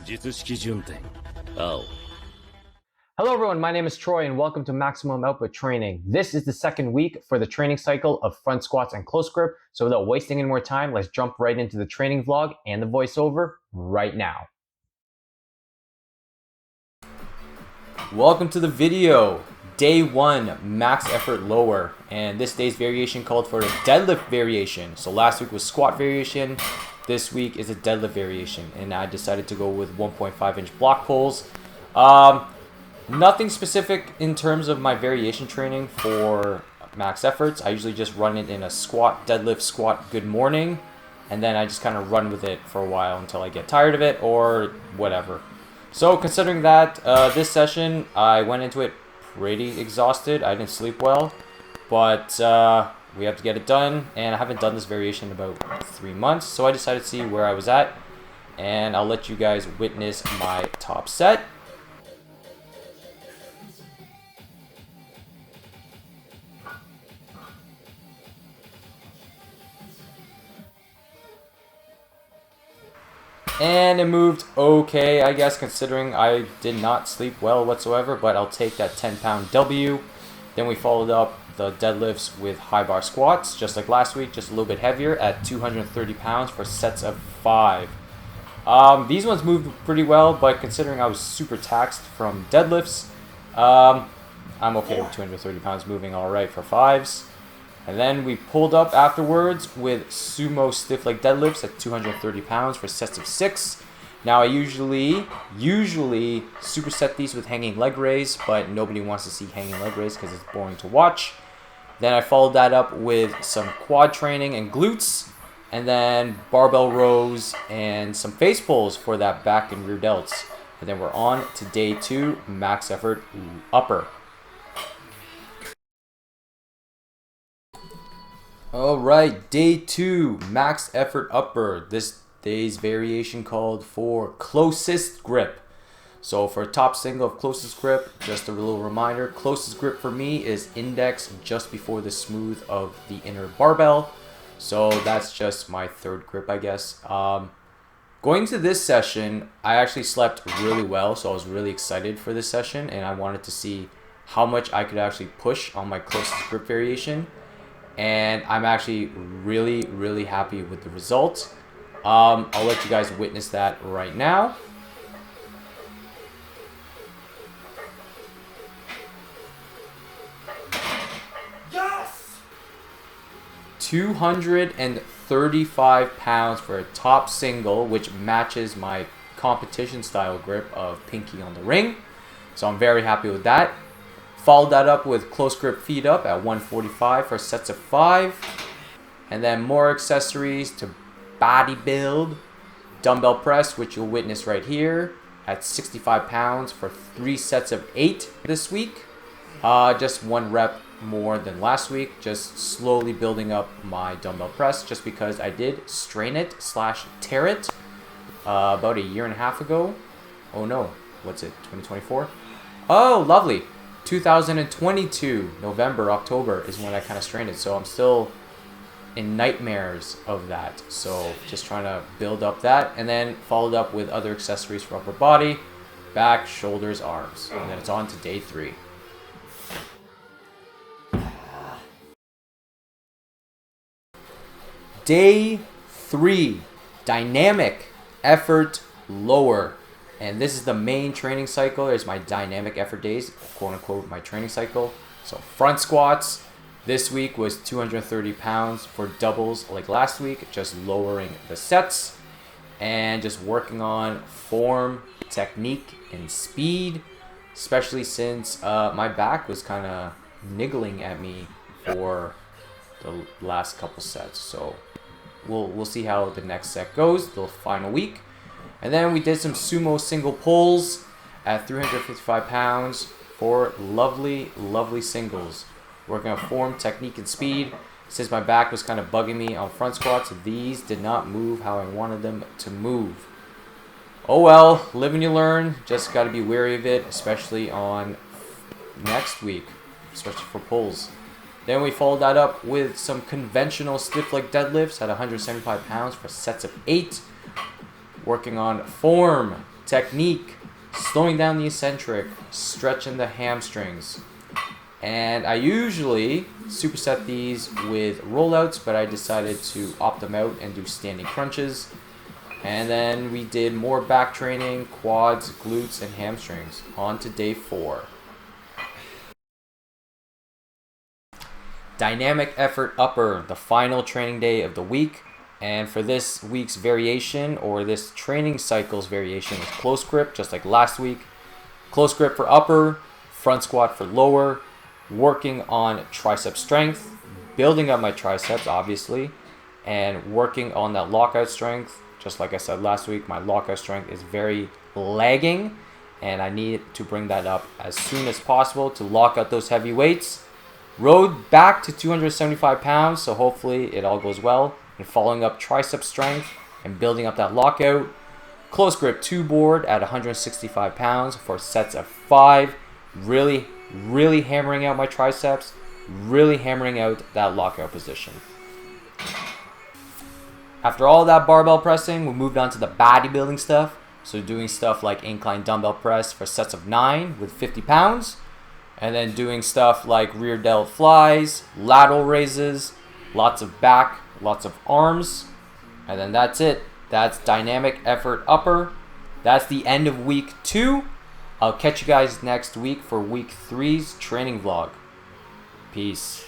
術式順天青 Hello everyone, my name is Troy and welcome to Maximum Output Training. This is the second week for the training cycle of front squats and close grip. So without wasting any more time, let's jump right into the training vlog and the voiceover right now. Welcome to the video. Day 1, max effort lower. And this day's variation called for a deadlift variation. So last week was squat variation. This week is a deadlift variation. And I decided to go with 1.5 inch block pulls. Nothing specific in terms of my variation training for max efforts. I usually just run it in a squat, deadlift, squat, good morning. And then I just kind of run with it for a while until I get tired of it or whatever. So considering that, this session, I went into it pretty exhausted. I didn't sleep well, but we have to get it done. And I haven't done this variation in about 3 months. So I decided to see where I was at. And I'll let you guys witness my top set. And it moved okay, I guess, considering I did not sleep well whatsoever, but I'll take that 10-pound W. Then we followed up the deadlifts with high bar squats, just like last week, just a little bit heavier at 230 pounds for sets of 5. These ones moved pretty well, but considering I was super taxed from deadlifts, I'm okay with 230 pounds moving all right for 5s. And then we pulled up afterwards with sumo stiff leg deadlifts at 230 pounds for sets of 6. Now I usually superset these with hanging leg raise, but nobody wants to see hanging leg raise because it's boring to watch. Then I followed that up with some quad training and glutes, and then barbell rows and some face pulls for that back and rear delts. And then we're on to day 2, max effort upper. Alright, day 2, max effort upper. This day's variation called for closest grip. So for top single of closest grip, just a little reminder, closest grip for me is index just before the smooth of the inner barbell. So that's just my third grip, I guess. Going to this session, I actually slept really well, so I was really excited for this session, and I wanted to see how much I could actually push on my closest grip variation. And I'm actually really happy with the results. I'll let you guys witness that right now. Yes! 235 pounds for a top single, which matches my competition style grip of pinky on the ring. So I'm very happy with that. Followed that up with close grip feet up at 145 for sets of 5. And then more accessories to body build. Dumbbell press, which you'll witness right here, at 65 pounds for 3 sets of 8 this week. Just 1 rep more than last week. Just slowly building up my dumbbell press just because I did strain it / tear it about a year and a half ago. Oh no, what's it, 2024? Oh, lovely. 2022, November, October is when I kind of strained it. So I'm still in nightmares of that. So just trying to build up that. And then followed up with other accessories for upper body, back, shoulders, arms. And then it's on to day 3. Day 3, dynamic effort lower. And this is the main training cycle. There's my dynamic effort days, quote unquote, my training cycle. So front squats this week was 230 pounds for doubles like last week, just lowering the sets and just working on form, technique, and speed, especially since my back was kind of niggling at me for the last couple sets. So we'll see how the next set goes, the final week. And then we did some sumo single pulls at 355 pounds for lovely singles. Working on form, technique, and speed. Since my back was kind of bugging me on front squats, these did not move how I wanted them to move. Oh well, live and you learn. Just got to be wary of it, especially on next week, especially for pulls. Then we followed that up with some conventional stiff leg deadlifts at 175 pounds for sets of 8. Working on form, technique, slowing down the eccentric, stretching the hamstrings. And I usually superset these with rollouts, but I decided to opt them out and do standing crunches. And then we did more back training, quads, glutes, and hamstrings. On to day 4. Dynamic effort upper, the final training day of the week. And for this week's variation, or this training cycle's variation, is close grip, just like last week. Close grip for upper, front squat for lower, working on tricep strength, building up my triceps, obviously, and working on that lockout strength. Just like I said last week, my lockout strength is very lagging, and I need to bring that up as soon as possible to lock out those heavy weights. Road back to 275 pounds, so hopefully it all goes well. And following up tricep strength and building up that lockout. Close grip 2 board at 165 pounds for sets of 5. Really hammering out my triceps, really hammering out that lockout position. After all that barbell pressing, we moved on to the bodybuilding stuff. So doing stuff like incline dumbbell press for sets of 9 with 50 pounds. And then doing stuff like rear delt flies, lateral raises, lots of back, lots of arms. And then that's it. That's dynamic effort upper. That's the end of week 2. I'll catch you guys next week for week 3's training vlog. Peace.